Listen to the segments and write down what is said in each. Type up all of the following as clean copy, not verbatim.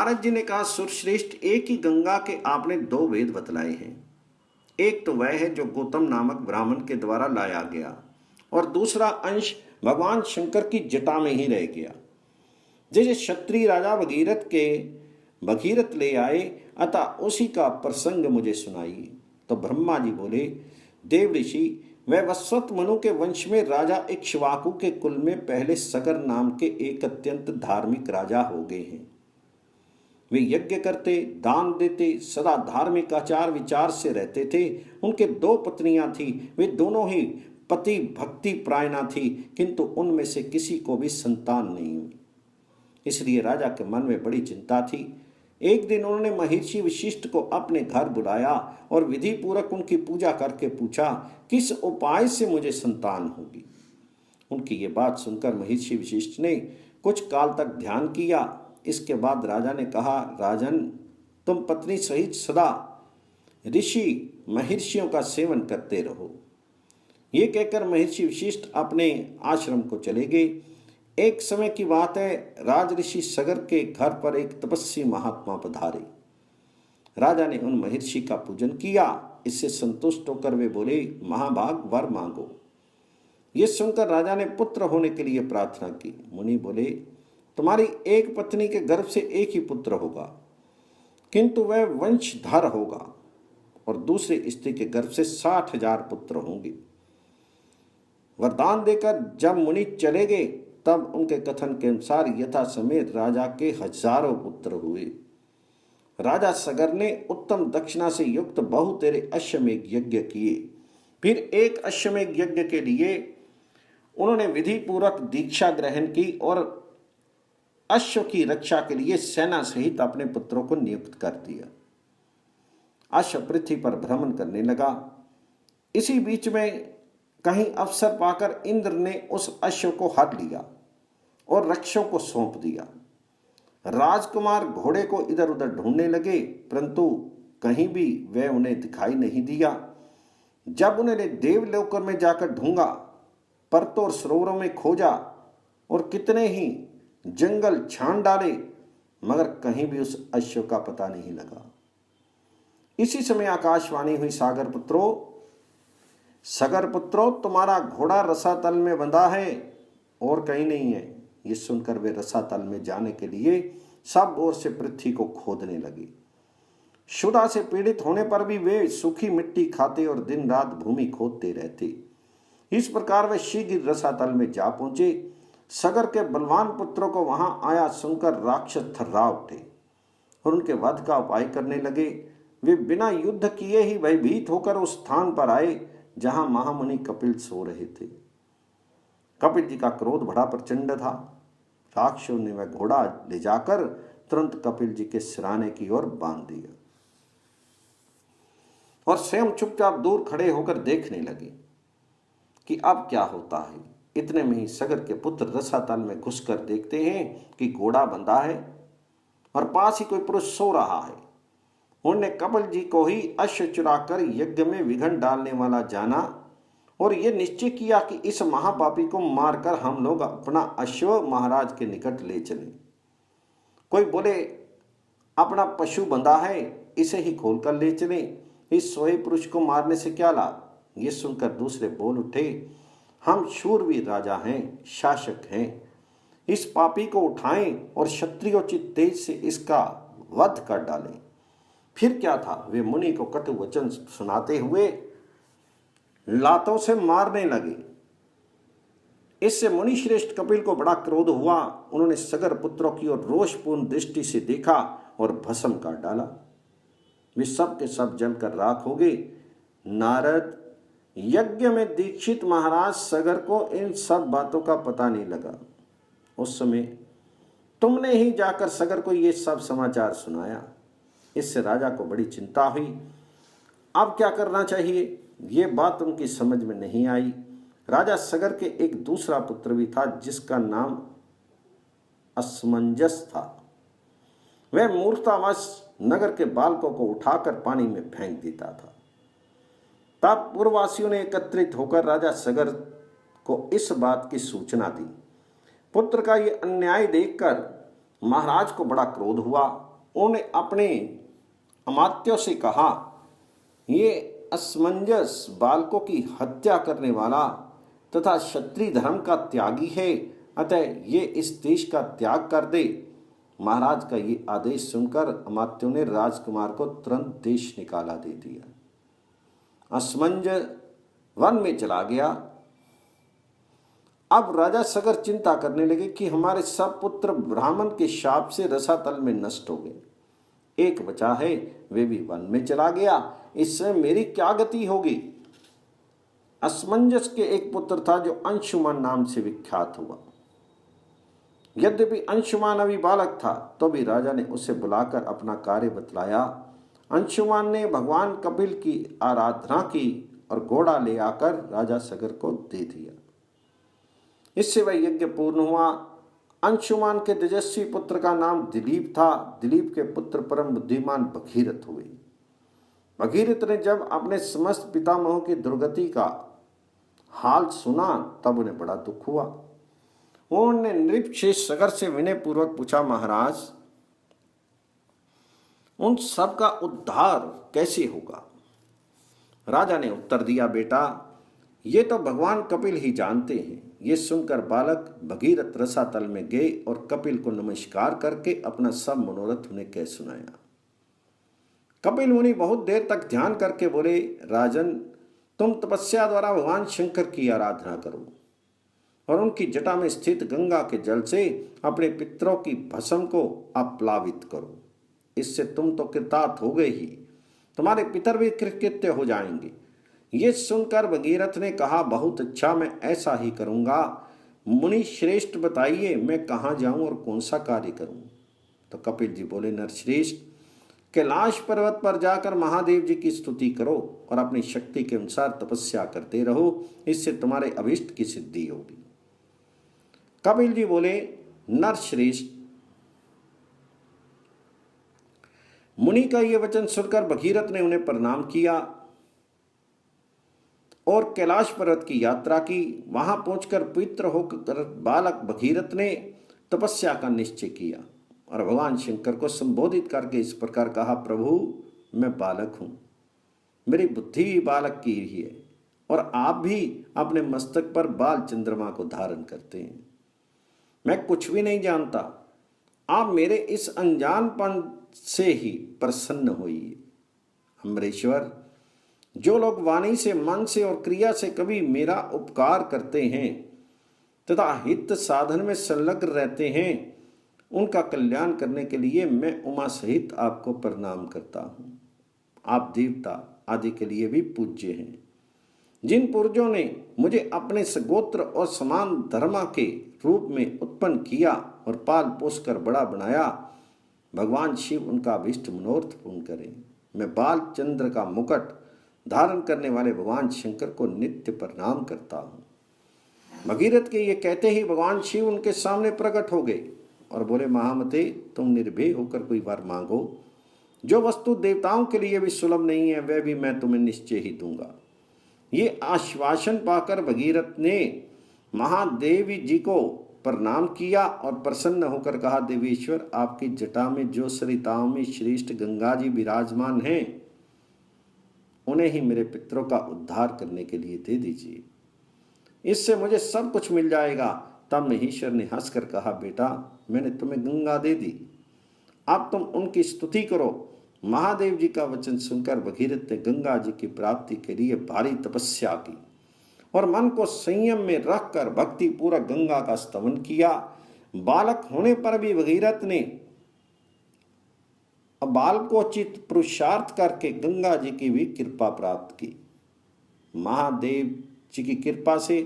नारद जी ने कहा, सुरश्रेष्ठ, एक ही गंगा के आपने दो वेद बतलाए हैं। एक तो वह है जो गौतम नामक ब्राह्मण के द्वारा लाया गया, और दूसरा अंश भगवान शंकर की जटा में ही रह गया। जैसे क्षत्रिय राजा भगीरथ ले आए, अतः उसी का प्रसंग मुझे सुनाइए। तो ब्रह्मा जी बोले, देव ऋषि, वह वस्वत मनु के वंश में राजा इक्ष्वाकु के कुल में पहले सगर नाम के एक अत्यंत धार्मिक राजा हो गए हैं। वे यज्ञ करते, दान देते, सदा धार्मिक आचार विचार से रहते थे। उनके दो पत्नियां थी, वे दोनों ही पति भक्ति प्रायणा थी, किंतु उनमें से किसी को भी संतान नहीं हुई। इसलिए राजा के मन में बड़ी चिंता थी। एक दिन उन्होंने महर्षि वशिष्ठ को अपने घर बुलाया और विधि पूर्वक उनकी पूजा करके पूछा, किस उपाय से मुझे संतान होगी। उनकी ये बात सुनकर महर्षि वशिष्ठ ने कुछ काल तक ध्यान किया। इसके बाद राजा ने कहा, राजन, तुम पत्नी सहित सदा ऋषि महर्षियों का सेवन करते रहो। ये कहकर महर्षि वशिष्ठ अपने आश्रम को चले गए। एक समय की बात है, राज ऋषि सगर के घर पर एक तपस्वी महात्मा पधारे। राजा ने उन महर्षि का पूजन किया। इससे संतुष्ट होकर वे बोले, महाभाग, वर मांगो। ये सुनकर राजा ने पुत्र होने के लिए प्रार्थना की। मुनि बोले, तुम्हारी एक पत्नी के गर्भ से एक ही पुत्र होगा, किंतु वह वंशधर होगा, और दूसरी स्त्री के गर्भ से 60,000 पुत्र होंगे। वरदान देकर जब मुनि चले गए, तब उनके कथन के अनुसार यथा समय राजा के हजारों पुत्र हुए। राजा सगर ने उत्तम दक्षिणा से युक्त बहुतेरे अश्वमेघ यज्ञ किए। फिर एक अश्वमेघ यज्ञ के लिए उन्होंने विधि पूर्वक दीक्षा ग्रहण की और अश्व की रक्षा के लिए सेना सहित अपने पुत्रों को नियुक्त कर दिया। अश्व पृथ्वी पर भ्रमण करने लगा। इसी बीच में कहीं अवसर पाकर इंद्र ने उस अश्व को हर लिया और रक्षों को सौंप दिया। राजकुमार घोड़े को इधर उधर ढूंढने लगे, परंतु कहीं भी वह उन्हें दिखाई नहीं दिया। जब उन्होंने देवलोक में जाकर ढूंढा, पर्वतों और सरोवरों में खोजा और कितने ही जंगल छान डाले, मगर कहीं भी उस अश्व का पता नहीं लगा। इसी समय आकाशवाणी हुई, सगर पुत्रो, तुम्हारा घोड़ा रसातल में बंधा है और कहीं नहीं है। ये सुनकर वे रसातल में जाने के लिए सब ओर से पृथ्वी को खोदने लगे। क्षुधा से पीड़ित होने पर भी वे सूखी मिट्टी खाते और दिन रात भूमि खोदते रहते। इस प्रकार वे शीघ्र रसातल में जा पहुंचे। सगर के बलवान पुत्रों को वहां आया सुनकर राक्षस थर्रा उठे और उनके वध का उपाय करने लगे। वे बिना युद्ध किए ही भयभीत होकर उस स्थान पर आए जहां महामुनि कपिल सो रहे थे। कपिल जी का क्रोध बड़ा प्रचंड था। राक्षसों ने वह घोड़ा ले जाकर तुरंत कपिल जी के सिराने की ओर बांध दिया और स्वयं चुपचाप दूर खड़े होकर देखने लगे कि अब क्या होता है। इतने में ही सगर के पुत्र रसातल में घुसकर देखते हैं कि घोड़ा बंधा है और पास ही कोई पुरुष सो रहा है। उन्होंने कपिल जी को ही अश्व चुराकर यज्ञ में विघ्न डालने वाला जाना और ये निश्चय किया कि इस महापापी को मारकर हम लोग अपना अश्व महाराज के निकट ले चले। कोई बोले, अपना पशु बंधा है, इसे ही खोलकर ले चले, इस सोए पुरुष को मारने से क्या लाभ। ये सुनकर दूसरे बोल उठे, हम शूरवीर राजा हैं, शासक हैं, इस पापी को उठाएं और क्षत्रियोचित तेज से इसका वध कर डालें। फिर क्या था, वे मुनि को कटु वचन सुनाते हुए लातों से मारने लगे। इससे मुनि श्रेष्ठ कपिल को बड़ा क्रोध हुआ। उन्होंने सगर पुत्रों की ओर रोषपूर्ण दृष्टि से देखा और भस्म कर डाला। वे सब के सब जलकर राख हो गए। नारद, यज्ञ में दीक्षित महाराज सगर को इन सब बातों का पता नहीं लगा। उस समय तुमने ही जाकर सगर को ये सब समाचार सुनाया। इससे राजा को बड़ी चिंता हुई। अब क्या करना चाहिए, ये बात उनकी समझ में नहीं आई। राजा सगर के एक दूसरा पुत्र भी था जिसका नाम असमंजस था। वह मूर्खतावश नगर के बालकों को उठाकर पानी में फेंक देता था। तब पूर्ववासियों ने एकत्रित होकर राजा सगर को इस बात की सूचना दी। पुत्र का ये अन्याय देखकर महाराज को बड़ा क्रोध हुआ। उन्होंने अपने अमात्यों से कहा, ये असमंजस बालकों की हत्या करने वाला तथा क्षत्रिय धर्म का त्यागी है, अतः ये इस देश का त्याग कर दे। महाराज का ये आदेश सुनकर अमात्यों ने राजकुमार को तुरंत देश निकाला दे दिया। असमंज वन में चला गया। अब राजा सगर चिंता करने लगे कि हमारे सब पुत्र ब्राह्मण के शाप से रसातल में नष्ट हो गए, एक बचा है, वे भी वन में चला गया, इससे मेरी क्या गति होगी। असमंजस के एक पुत्र था जो अंशुमान नाम से विख्यात हुआ। यद्यपि अंशुमान अभी बालक था तो भी राजा ने उसे बुलाकर अपना कार्य बतलाया। अंशुमान ने भगवान कपिल की आराधना की और घोड़ा ले आकर राजा सगर को दे दिया। इससे वह यज्ञ पूर्ण हुआ। अंशुमान के तेजस्वी पुत्र का नाम दिलीप था। दिलीप के पुत्र परम बुद्धिमान भगीरथ हुए। भगीरथ ने जब अपने समस्त पितामहों की दुर्गति का हाल सुना तब उन्हें बड़ा दुख हुआ। उन्होंने नृपशेष सगर से विनय पूर्वक पूछा, महाराज उन सब का उद्धार कैसे होगा। राजा ने उत्तर दिया, बेटा ये तो भगवान कपिल ही जानते हैं। ये सुनकर बालक भगीरथ रसातल में गए और कपिल को नमस्कार करके अपना सब मनोरथ उन्हें कह सुनाया। कपिल मुनि बहुत देर तक ध्यान करके बोले, राजन तुम तपस्या द्वारा भगवान शंकर की आराधना करो और उनकी जटा में स्थित गंगा के जल से अपने पितरों की भस्म को आप्लावित करो। इससे तुम तो कृतार्थ हो गए ही, तुम्हारे पितर भी कृतकृत्य हो जाएंगे। ये सुनकर भगीरथ ने कहा, बहुत अच्छा, मैं ऐसा ही करूंगा। मुनि श्रेष्ठ बताइए मैं कहाँ जाऊं और कौन सा कार्य करूं। तो कपिल जी बोले, नरश्रेष्ठ कैलाश पर्वत पर जाकर महादेव जी की स्तुति करो और अपनी शक्ति के अनुसार तपस्या करते रहो, इससे तुम्हारे अभिष्ट की सिद्धि होगी। कपिल जी बोले, नरश्रेष्ठ मुनि का यह वचन सुनकर भगीरथ ने उन्हें प्रणाम किया और कैलाश पर्वत की यात्रा की। वहां पहुंचकर पवित्र होकर बालक भगीरथ ने तपस्या का निश्चय किया और भगवान शंकर को संबोधित करके इस प्रकार कहा, प्रभु मैं बालक हूं, मेरी बुद्धि भी बालक की ही है और आप भी अपने मस्तक पर बाल चंद्रमा को धारण करते हैं। मैं कुछ भी नहीं जानता, आप मेरे इस अनजानपन से ही प्रसन्न होइए। अम्बरेश्वर, जो लोग वाणी से, मन से और क्रिया से कभी मेरा उपकार करते हैं तथा हित साधन में संलग्न रहते हैं, उनका कल्याण करने के लिए मैं उमा सहित आपको प्रणाम करता हूँ। आप देवता आदि के लिए भी पूज्य हैं। जिन पूर्वजों ने मुझे अपने सगोत्र और समान धर्मा के रूप में उत्पन्न किया और पाल पोस कर बड़ा बनाया, भगवान शिव उनका अभिष्ट मनोरथ पूर्ण करें। मैं बाल चंद्र का मुकुट धारण करने वाले भगवान शंकर को नित्य प्रणाम करता हूँ। भगीरथ के ये कहते ही भगवान शिव उनके सामने प्रकट हो गए और बोले, महामते तुम निर्भय होकर कोई वर मांगो। जो वस्तु देवताओं के लिए भी सुलभ नहीं है वह भी मैं तुम्हें निश्चय ही दूंगा। ये आश्वासन पाकर भगीरथ ने महादेवी जी को प्रणाम किया और प्रसन्न होकर कहा, देवेश्वर आपकी जटा में जो सरिताओं में श्रेष्ठ गंगा जी विराजमान हैं, उन्हें ही मेरे पितरों का उद्धार करने के लिए दे दीजिए, इससे मुझे सब कुछ मिल जाएगा। तब महेश्वर ने हंसकर कहा, बेटा मैंने तुम्हें गंगा दे दी, अब तुम उनकी स्तुति करो। महादेव जी का वचन सुनकर भगीरथ ने गंगा जी की प्राप्ति के लिए भारी तपस्या की और मन को संयम में रखकर भक्ति पूर्वक गंगा का स्तवन किया। बालक होने पर भी भगीरथ ने बालकोचित पुरुषार्थ करके गंगा जी की भी कृपा प्राप्त की। महादेव जी की कृपा से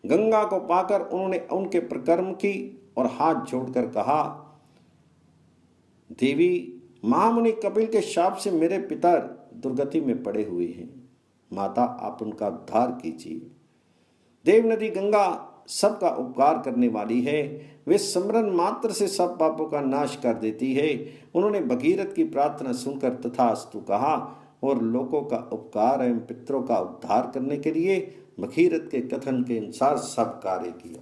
गंगा को पाकर उन्होंने उनके प्रकर्म की और हाथ जोड़कर कहा, देवी महामुनि कपिल के शाप से मेरे पिता दुर्गति में पड़े हुए हैं, माता आप उनका उद्धार कीजिए। देव नदी गंगा सबका उपकार करने वाली है, वे स्मरण मात्र से सब पापों का नाश कर देती है। उन्होंने भगीरथ की प्रार्थना सुनकर तथास्तु कहा और लोगों का उपकार एवं पितरों का उद्धार करने के लिए भगीरथ के कथन के अनुसार सब कार्य किया।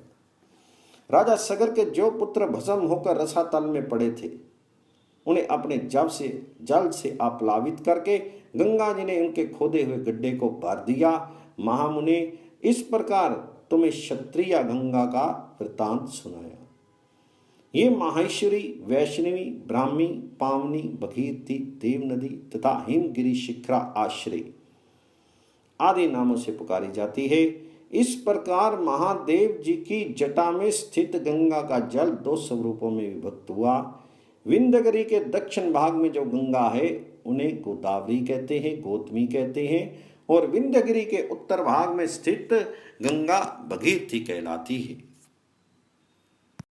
राजा सगर के जो पुत्र भस्म होकर रसातल में पड़े थे उन्हें अपने जल से आप्लावित करके गंगा जी ने उनके खोदे हुए गड्ढे को भर दिया। महामुनि, इस प्रकार तुम्हें क्षत्रिय गंगा का वृतांत सुनाया। ये माहेश्वरी, वैष्णवी, ब्राह्मी, पावनी, भगीरथी, देव नदी तथा हिमगिरी शिखरा आश्रय आदि नामों से पुकारी जाती है। इस प्रकार महादेव जी की जटा में स्थित गंगा का जल दो स्वरूपों में विभक्त हुआ। विंध्यगिरी के दक्षिण भाग में जो गंगा है उन्हें गोदावरी कहते हैं, गौतमी कहते हैं, और विंध्यगिरी के उत्तर भाग में स्थित गंगा भगीरथी कहलाती है।